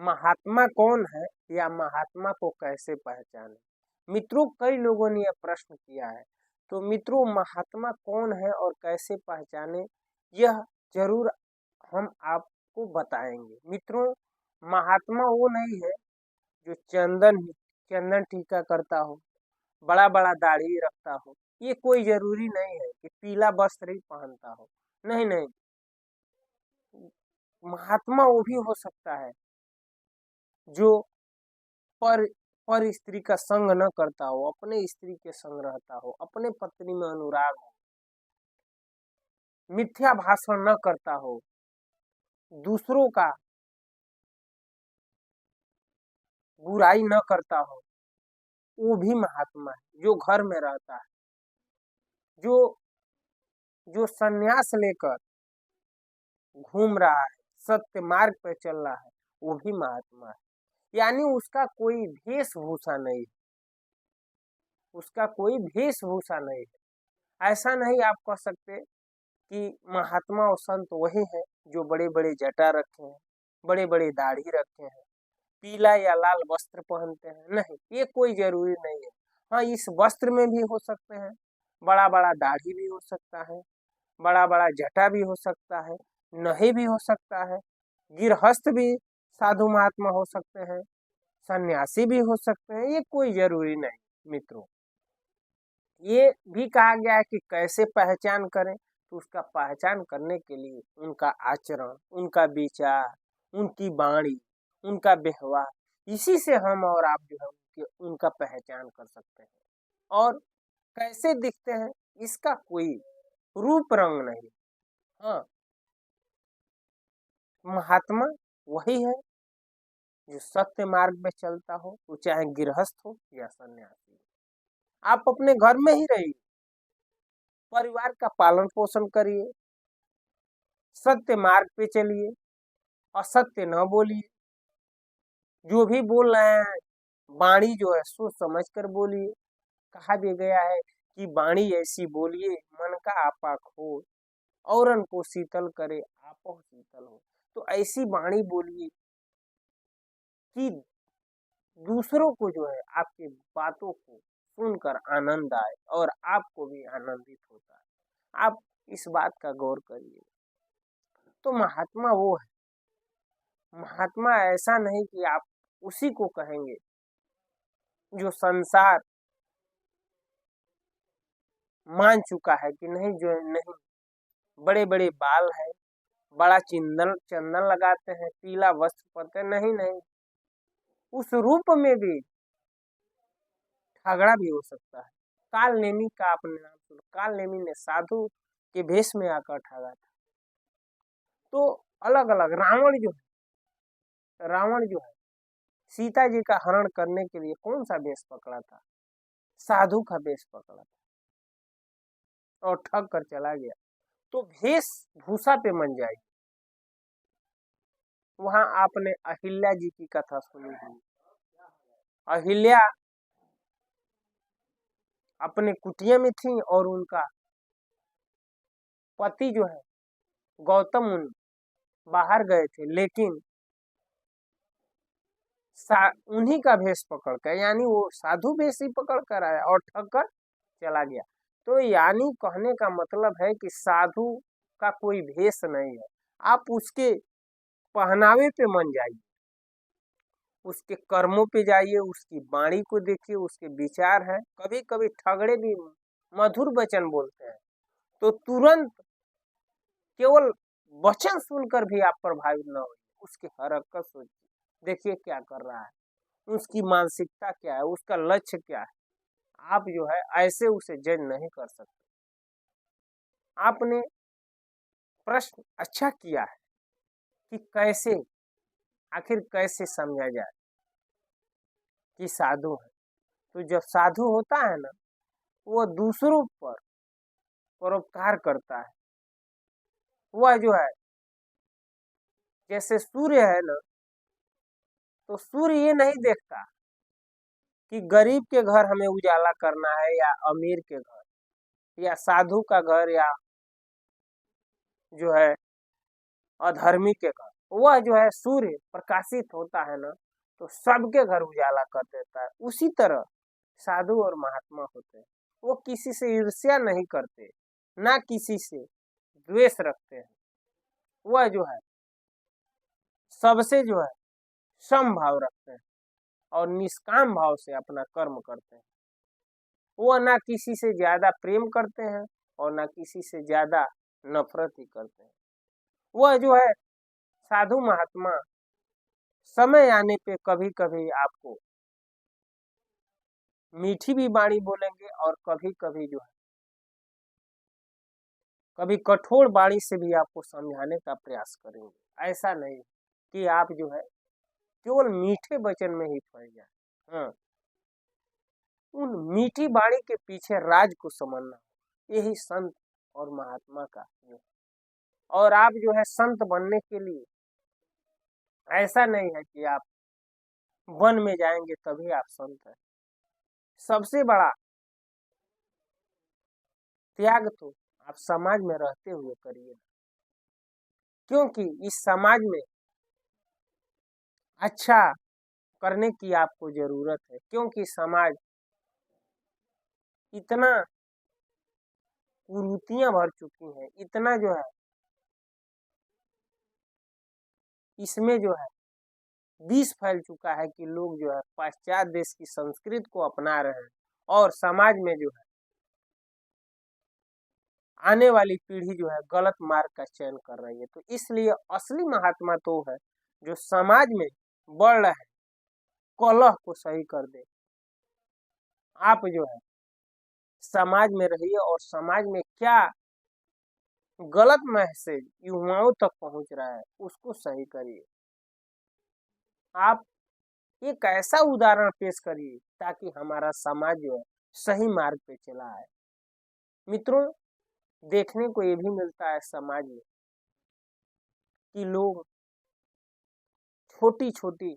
महात्मा कौन है या महात्मा को कैसे पहचाने। मित्रों, कई लोगों ने यह प्रश्न किया है। तो मित्रों, महात्मा कौन है और कैसे पहचाने, यह जरूर हम आपको बताएंगे। मित्रों, महात्मा वो नहीं है जो चंदन टीका करता हो, बड़ा बड़ा दाढ़ी रखता हो। ये कोई जरूरी नहीं है कि पीला वस्त्र ही पहनता हो। नहीं नहीं, महात्मा वो भी हो सकता है जो पर पर स्त्री का संग न करता हो, अपने स्त्री के संग रहता हो, अपने पत्नी में अनुराग हो, मिथ्या भाषण न करता हो, दूसरों का बुराई न करता हो, वो भी महात्मा है। जो घर में रहता है, जो जो संन्यास लेकर घूम रहा है, सत्य मार्ग पर चल रहा है, वो भी महात्मा है। यानी उसका कोई वेशभूषा नहीं है, उसका कोई वेशभूषा नहीं है। ऐसा नहीं आप कह सकते कि महात्मा और संत वही है जो बड़े बड़े जटा रखे हैं, बड़े बड़े दाढ़ी रखे हैं, पीला या लाल वस्त्र पहनते हैं। नहीं, ये कोई जरूरी नहीं है। हाँ, इस वस्त्र में भी हो सकते हैं, बड़ा बड़ा दाढ़ी भी हो सकता है, बड़ा बड़ा जटा भी हो सकता है, नहीं भी हो सकता है, गृहस्थ भी साधु महात्मा हो सकते हैं, सन्यासी भी हो सकते हैं। ये कोई जरूरी नहीं। मित्रों, ये भी कहा गया है कि कैसे पहचान करें। तो उसका पहचान करने के लिए उनका आचरण, उनका विचार, उनकी वाणी, उनका व्यवहार, इसी से हम और आप जो है उनका पहचान कर सकते हैं। और कैसे दिखते हैं, इसका कोई रूप रंग नहीं। हाँ, महात्मा वही है जो सत्य मार्ग में चलता हो, वो चाहे गृहस्थ हो या सन्यासी। आप अपने घर में ही रहिए, परिवार का पालन पोषण करिए, सत्य मार्ग पे चलिए, असत्य न बोलिए। जो भी बोल रहे हैं, वाणी जो है सोच समझ कर बोलिए। कहा भी गया है कि वाणी ऐसी बोलिए, मन का आपा खोए, औरन को शीतल करे, आपो शीतल हो। तो ऐसी वाणी बोलिए कि दूसरों को जो है आपकी बातों को सुनकर आनंद आए और आपको भी आनंदित होता है। आप इस बात का गौर करिए। तो महात्मा वो है। महात्मा ऐसा नहीं कि आप उसी को कहेंगे जो संसार मान चुका है कि नहीं, जो नहीं बड़े बड़े बाल है, बड़ा चंदन चंदन लगाते हैं, पीला वस्त्र पहनते हैं। नहीं नहीं, उस रूप में भी झगड़ा भी हो सकता है। काल नेमी का आपने नाम सुना, काल नेमी ने साधु के भेष में आकर ठगा था। तो अलग अलग रावण जो है सीता जी का हरण करने के लिए कौन सा भेष पकड़ा था? साधु का भेष पकड़ा था और ठग कर चला गया। तो भेष भूषा पे मन जाएगी। वहां आपने अहिल्या जी की कथा सुनी होगी। अहिल्या अपने कुटिया में थी और उनका पति जो है गौतम मुनि बाहर गए थे, लेकिन उन्हीं का भेष पकड़ कर, यानी वो साधु भेष ही पकड़ कर आया और ठग कर चला गया। तो यानी कहने का मतलब है कि साधु का कोई भेष नहीं है। आप उसके पहनावे पे मन जाइए, उसके कर्मों पे जाइए, उसकी वाणी को देखिए, उसके विचार है। कभी कभी ठगड़े भी मधुर वचन बोलते हैं, तो तुरंत केवल वचन सुनकर भी आप प्रभावित न हो, उसकी हरकत सोचिए, देखिए क्या कर रहा है, उसकी मानसिकता क्या है, उसका लक्ष्य क्या है। आप जो है ऐसे उसे जज नहीं कर सकते। आपने प्रश्न अच्छा किया है कि कैसे, आखिर कैसे समझा जाए कि साधु है। तो जब साधु होता है ना, वो दूसरों पर परोपकार करता है। वह जो है जैसे सूर्य है ना, तो सूर्य ये नहीं देखता कि गरीब के घर हमें उजाला करना है या अमीर के घर या साधु का घर या जो है अधर्मी के घर। वह जो है सूर्य प्रकाशित होता है ना, तो सबके घर उजाला कर देता है। उसी तरह साधु और महात्मा होते हैं, वो किसी से ईर्ष्या नहीं करते, ना किसी से द्वेष रखते हैं। वह जो है सबसे जो है समभाव रखते हैं और निष्काम भाव से अपना कर्म करते हैं। वह ना किसी से ज्यादा प्रेम करते हैं और ना किसी से ज्यादा नफरत ही करते हैं। वह जो है साधु महात्मा समय आने पे कभी कभी आपको मीठी भी वाणी बोलेंगे और कभी कभी जो है कभी कठोर वाणी से भी आपको समझाने का प्रयास करेंगे। ऐसा नहीं कि आप जो है केवल मीठे वचन में ही फंस जाए। हाँ, उन मीठी वाणी के पीछे राज को समझना, यही संत और महात्मा का जो है। और आप जो है संत बनने के लिए ऐसा नहीं है कि आप वन में जाएंगे तभी आप संत हैं। सबसे बड़ा त्याग तो आप समाज में रहते हुए करिए, क्योंकि इस समाज में अच्छा करने की आपको जरूरत है। क्योंकि समाज इतना कुरीतियां भर चुकी हैं, इतना जो है इसमें जो है विष फैल चुका है कि लोग जो है पाश्चात्य देश की संस्कृति को अपना रहे हैं और समाज में जो है आने वाली पीढ़ी जो है गलत मार्ग का चयन कर रही है। तो इसलिए असली महात्मा तो है जो समाज में बढ़ रहे हैं कलह को सही कर दे। आप जो है समाज में रहिए और समाज में क्या गलत मैसेज युवाओं तक पहुंच रहा है उसको सही करिए। आप एक ऐसा उदाहरण पेश करिए ताकि हमारा समाज जो है सही मार्ग पे चला है। मित्रों, देखने को ये भी मिलता है समाज में कि लोग छोटी छोटी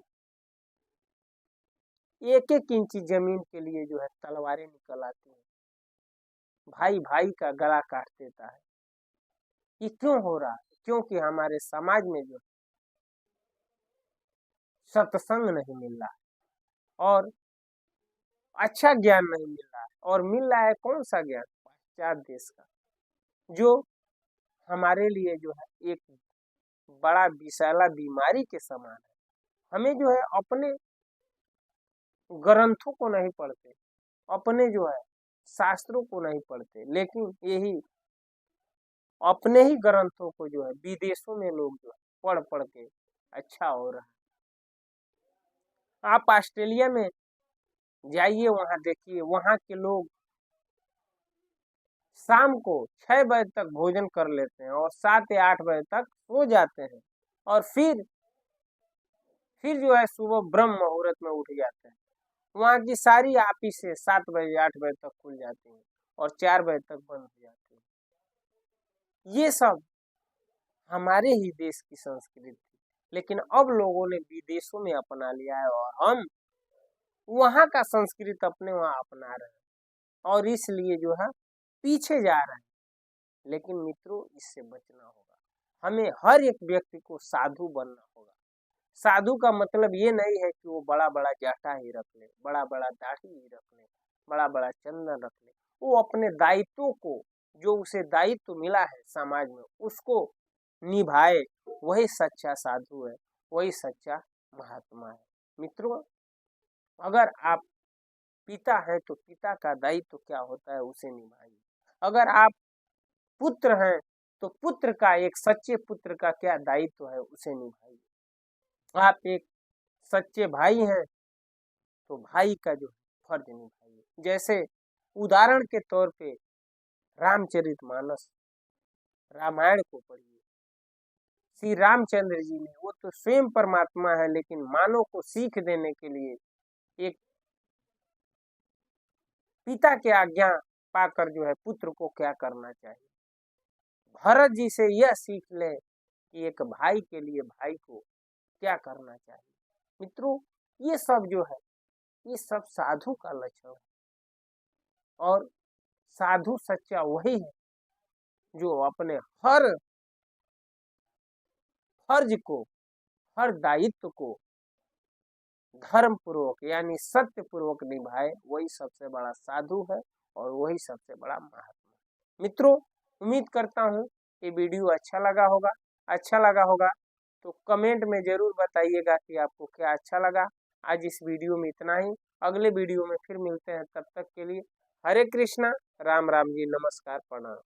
एक एक इंची जमीन के लिए जो है तलवारें निकल आती हैं, भाई भाई का गला काट देता है। ये क्यों हो रहा है? क्योंकि हमारे समाज में जो सत्संग नहीं मिल रहा है और अच्छा ज्ञान नहीं मिल रहा है। और मिल रहा है कौन सा ज्ञान? पाश्चात्य देश का, जो हमारे लिए जो है एक बड़ा विषैला बीमारी के समान है। हमें जो है अपने ग्रंथों को नहीं पढ़ते, अपने जो है शास्त्रों को नहीं पढ़ते, लेकिन यही अपने ही ग्रंथों को जो है विदेशों में लोग जो है पढ़ पढ़ के अच्छा हो रहा है। आप ऑस्ट्रेलिया में जाइए, वहां देखिए, वहां के लोग शाम को 6 बजे तक भोजन कर लेते हैं और 7 या 8 बजे तक सो जाते हैं और फिर जो है सुबह ब्रह्म मुहूर्त में उठ जाते हैं। वहाँ की सारी ऑफिसें 7 बजे 8 बजे तक खुल जाती हैं और 4 बजे तक बंद हो जाती हैं। ये सब हमारे ही देश की संस्कृति थी, लेकिन अब लोगों ने विदेशों में अपना लिया है और हम वहाँ का संस्कृति अपने वहाँ अपना रहे हैं और इसलिए जो है पीछे जा रहे हैं। लेकिन मित्रों, इससे बचना होगा। हमें हर एक व्यक्ति को साधु बनना होगा। साधु का मतलब ये नहीं है कि वो बड़ा बड़ा जाटा ही रख ले, बड़ा बड़ा दाढ़ी ही रख ले, बड़ा बड़ा चंदन रख ले। वो अपने दायित्वों को, जो उसे दायित्व मिला है समाज में, उसको निभाए, वही सच्चा साधु है, वही सच्चा महात्मा है। मित्रों, अगर आप पिता है तो पिता का दायित्व क्या होता है उसे निभाइए। अगर आप पुत्र हैं तो पुत्र का, एक सच्चे पुत्र का क्या दायित्व है उसे निभाइए। आप एक सच्चे भाई हैं तो भाई का जो फर्ज निभाइए। जैसे उदाहरण के तौर पे रामचरितमानस, रामायण को पढ़िए। श्री रामचंद्र जी ने, वो तो स्वयं परमात्मा है, लेकिन मानव को सीख देने के लिए एक पिता की आज्ञा पाकर जो है पुत्र को क्या करना चाहिए। भरत जी से यह सीख ले कि एक भाई के लिए भाई को क्या करना चाहिए। मित्रों, ये सब जो है, ये सब साधु का लक्षण है और साधु सच्चा वही है जो अपने हर फर्ज को हर दायित्व को धर्म पूर्वक यानी सत्य पूर्वक निभाए, वही सबसे बड़ा साधु है और वही सबसे बड़ा महात्मा। मित्रों, उम्मीद करता हूँ ये वीडियो अच्छा लगा होगा। अच्छा लगा होगा तो कमेंट में जरूर बताइएगा कि आपको क्या अच्छा लगा। आज इस वीडियो में इतना ही, अगले वीडियो में फिर मिलते हैं, तब तक के लिए हरे कृष्णा, राम राम जी, नमस्कार, प्रणाम।